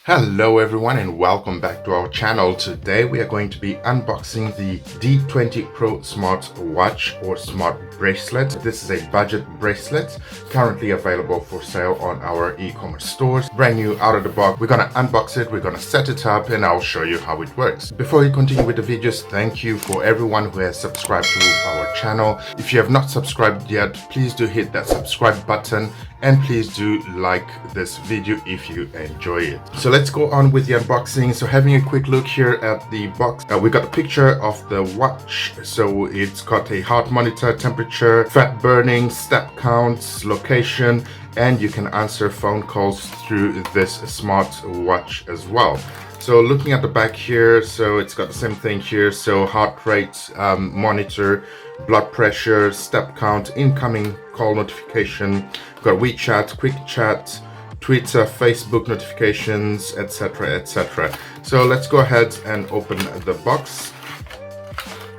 Hello everyone and welcome back to our channel. Today we are going to be unboxing the D20 Pro Smartwatch or Smart Bracelet. This is a budget bracelet currently available for sale on our e-commerce stores. Brand new out of the box. We're gonna unbox it, we're gonna set it up, and I'll show you how it works. Before we continue with the videos, thank you for everyone who has subscribed to our channel. If you have not subscribed yet, please do hit that subscribe button and please do like this video if you enjoy it. So let's go on with the unboxing. So having a quick look here at the box, we got a picture of the watch. So it's got a heart monitor, temperature, fat burning, step counts, location, and you can answer phone calls through this smart watch as well. So looking at the back here, so it's got the same thing here. So heart rate monitor, blood pressure, step count, incoming call notification, got WeChat, quick chat, Twitter, Facebook notifications, etc, etc. So let's go ahead and open the box.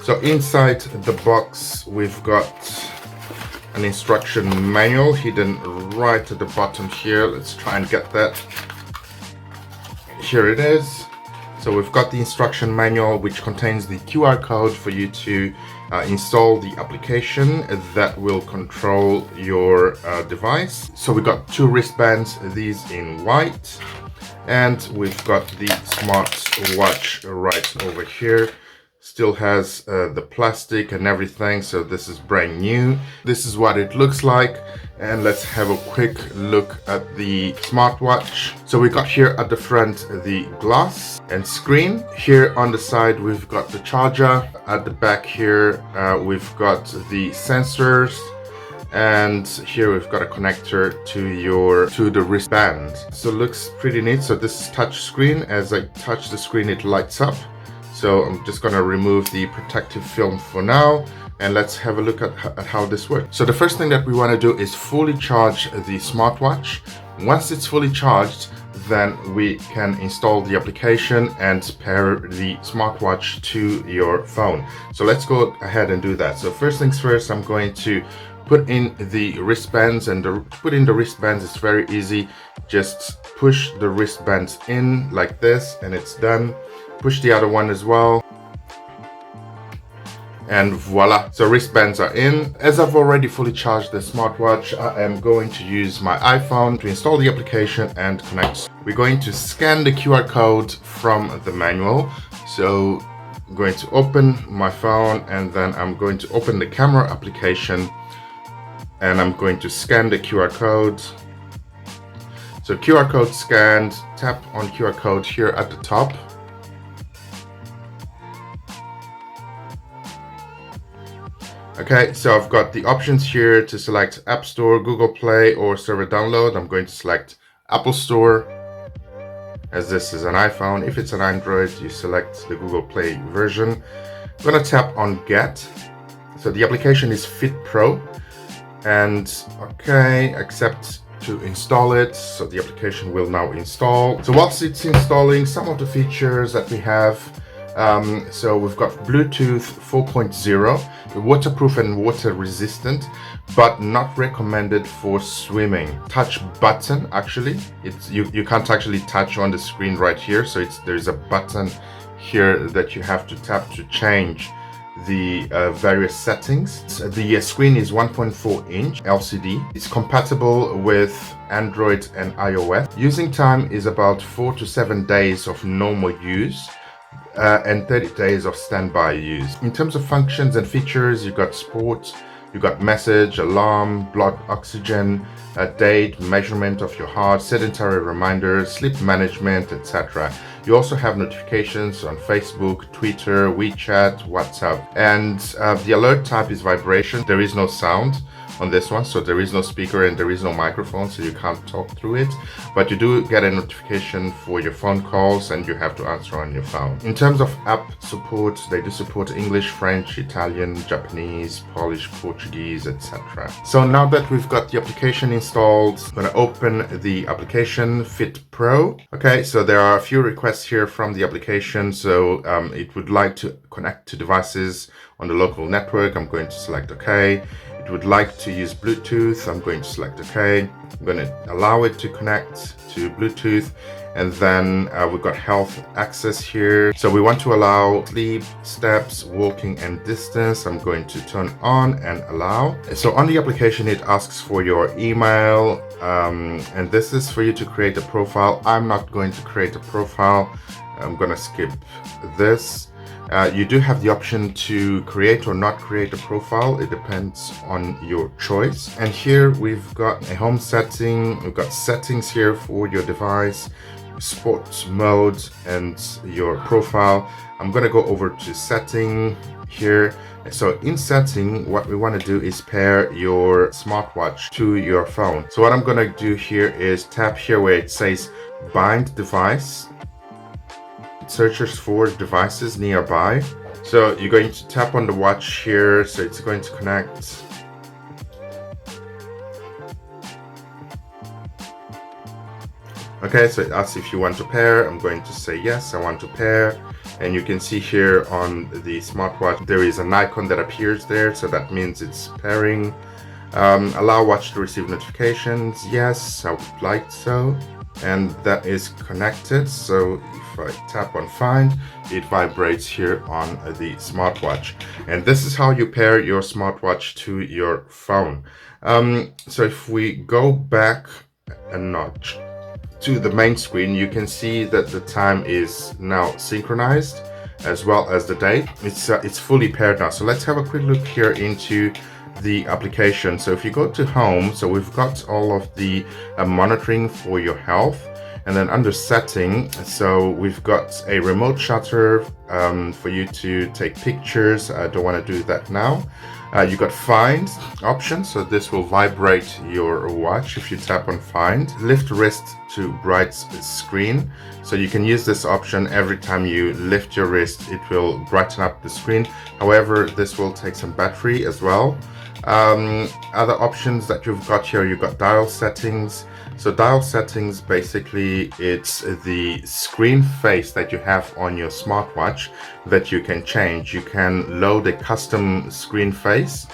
So inside the box we've got an instruction manual hidden right at the bottom here. Let's try and get that. Here it is. So we've got the instruction manual which contains the QR code for you to install the application that will control your device. So we've got two wristbands, these in white, and we've got the smartwatch right over here. Still has the plastic and everything, so this is brand new. This is what it looks like, and let's have a quick look at the smartwatch. So we got here at the front the glass and screen. Here on the side we've got the charger. At the back here we've got the sensors, and here we've got a connector to the wristband. So it looks pretty neat. So this is touch screen. As I touch the screen it lights up. So I'm just going to remove the protective film for now, and let's have a look at how this works. So the first thing that we want to do is fully charge the smartwatch. Once it's fully charged, then we can install the application and pair the smartwatch to your phone. So let's go ahead and do that. So first things first, I'm going to put in the wristbands, and put in the wristbands is very easy. Just push the wristbands in like this and it's done. Push the other one as well, and voila, so wristbands are in. As I've already fully charged the smartwatch, I am going to use my iPhone to install the application and connect. We're going to scan the QR code from the manual. So I'm going to open my phone, and then I'm going to open the camera application, and I'm going to scan the QR code. So QR code scanned, tap on QR code here at the top. Okay, so I've got the options here to select App Store, Google Play, or server download. I'm going to select Apple Store, as this is an iPhone. If it's an Android, you select the Google Play version. I'm going to tap on Get. So the application is Fit Pro, and okay, accept to install it. So the application will now install. So whilst it's installing, some of the features that we have, so we've got Bluetooth 4.0, waterproof and water resistant, but not recommended for swimming. Touch button, actually, you can't actually touch on the screen right here. So there's a button here that you have to tap to change the various settings. The screen is 1.4 inch LCD. It's compatible with Android and iOS. Using time is about 4 to 7 days of normal use, and 30 days of standby use. In terms of functions and features, you've got sports, you've got message, alarm, blood oxygen, date, measurement of your heart, sedentary reminders, sleep management, etc. You also have notifications on Facebook, Twitter, WeChat, WhatsApp, and the alert type is vibration. There is no sound on this one, so there is no speaker and there is no microphone, so you can't talk through it, but you do get a notification for your phone calls and you have to answer on your phone. In terms of app support, they do support English, French, Italian, Japanese, Polish, Portuguese, etc. So now that we've got the application installed, I'm going to open the application Fit Pro. Okay, so there are a few requests here from the application. So it would like to connect to devices on the local network. I'm going to select OK. It would like to use Bluetooth. I'm going to select OK. I'm going to allow it to connect to Bluetooth, And then we've got health access here. So we want to allow sleep, steps, walking, and distance. I'm going to turn on and allow. So on the application, it asks for your email, and this is for you to create a profile. I'm not going to create a profile. I'm gonna skip this. You do have the option to create or not create a profile. It depends on your choice. And here we've got a home setting. We've got settings here for your device, sports mode, and your profile. I'm gonna go over to setting here. So in setting, what we want to do is pair your smartwatch to your phone. So what I'm gonna do here is tap here where it says bind device. It searches for devices nearby. So you're going to tap on the watch here, so it's going to connect. Okay, so it asks if you want to pair. I'm going to say yes, I want to pair. And you can see here on the smartwatch there is an icon that appears there, so that means it's pairing. Allow watch to receive notifications. Yes, I would like so. And that is connected. So if I tap on find, it vibrates here on the smartwatch. And this is how you pair your smartwatch to your phone. So if we go back a notch to the main screen, you can see that the time is now synchronized as well as the date. It's fully paired now. So let's have a quick look here into the application. So if you go to home, so we've got all of the monitoring for your health, and then under setting, so we've got a remote shutter for you to take pictures. I don't want to do that now. You got find option, so this will vibrate your watch if you tap on find. Lift wrist to bright screen, so you can use this option every time you lift your wrist. It will brighten up the screen. However, this will take some battery as well. Other options that you've got here, you've got dial settings. So dial settings, basically it's the screen face that you have on your smartwatch that you can change. You can load a custom screen face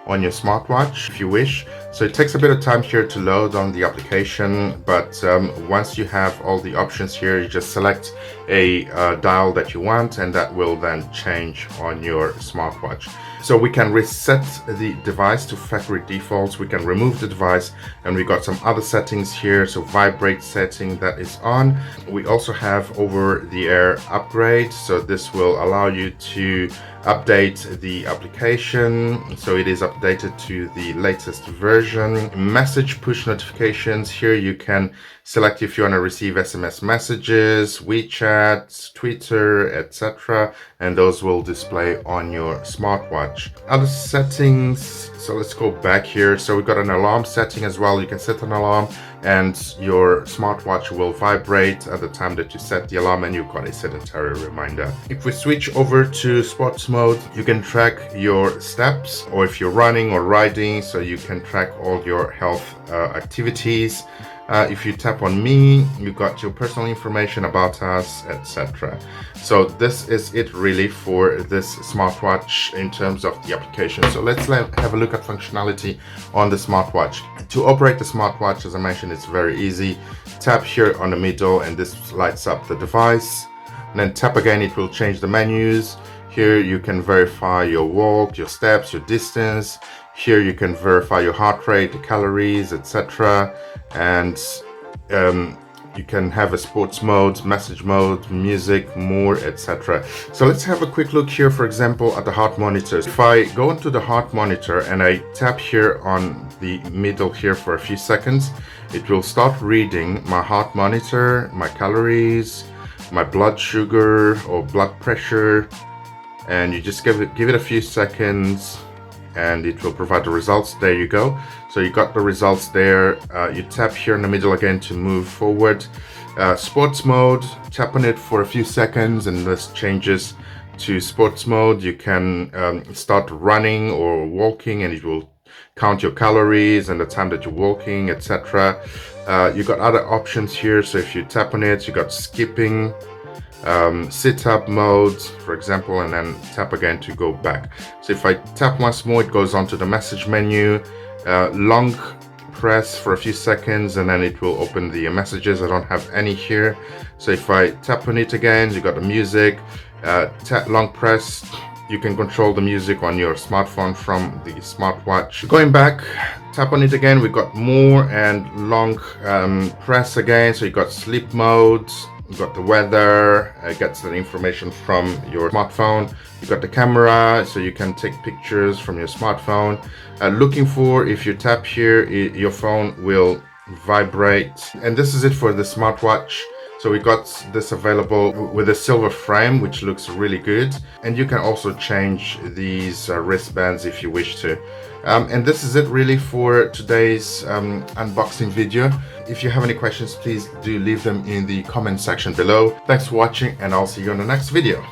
on your smartwatch if you wish. So it takes a bit of time here to load on the application, but once you have all the options here, you just select a dial that you want, and that will then change on your smartwatch. So we can reset the device to factory defaults, we can remove the device, and we got some other settings here. So vibrate setting, that is on. We also have over the air upgrade, so this will allow you to update the application, so it is updated to the latest version. Message push notifications, here you can select if you want to receive SMS messages, WeChat, Twitter, etc., and those will display on your smartwatch. Other settings, so let's go back here. So we've got an alarm setting as well. You can set an alarm and your smartwatch will vibrate at the time that you set the alarm, and you've got a sedentary reminder. If we switch over to sports mode, you can track your steps, or if you're running or riding, so you can track all your health activities. If you tap on me, you got your personal information about us, etc. So this is it really for this smartwatch in terms of the application. So let's have a look at functionality on the smartwatch. To operate the smartwatch, as I mentioned, it's very easy. Tap here on the middle and this lights up the device. And then tap again, it will change the menus. Here you can verify your walk, your steps, your distance. Here you can verify your heart rate, the calories, etc. And you can have a sports mode, message mode, music, more, etc. So let's have a quick look here, for example, at the heart monitor. If I go into the heart monitor and I tap here on the middle here for a few seconds, it will start reading my heart monitor, my calories, my blood sugar or blood pressure, and you just give it a few seconds and it will provide the results. There you go. So you got the results there. You tap here in the middle again to move forward. Sports mode, tap on it for a few seconds and this changes to sports mode. You can start running or walking and it will count your calories and the time that you're walking, etc. You got other options here. So if you tap on it, you got skipping, sit-up mode, for example, and then tap again to go back. So if I tap once more, it goes on to the message menu. Long press for a few seconds and then it will open the messages. I don't have any here. So if I tap on it again, you got the music. Tap long press, you can control the music on your smartphone from the smartwatch. Going back, tap on it again, we got more and long press again. So you got sleep modes, you got the weather, it gets the information from your smartphone. You got the camera, so you can take pictures from your smartphone. Looking for, if you tap here, your phone will vibrate. And this is it for the smartwatch. So we got this available with a silver frame, which looks really good. And you can also change these wristbands if you wish to. And this is it really for today's unboxing video. If you have any questions, please do leave them in the comment section below. Thanks for watching, and I'll see you on the next video.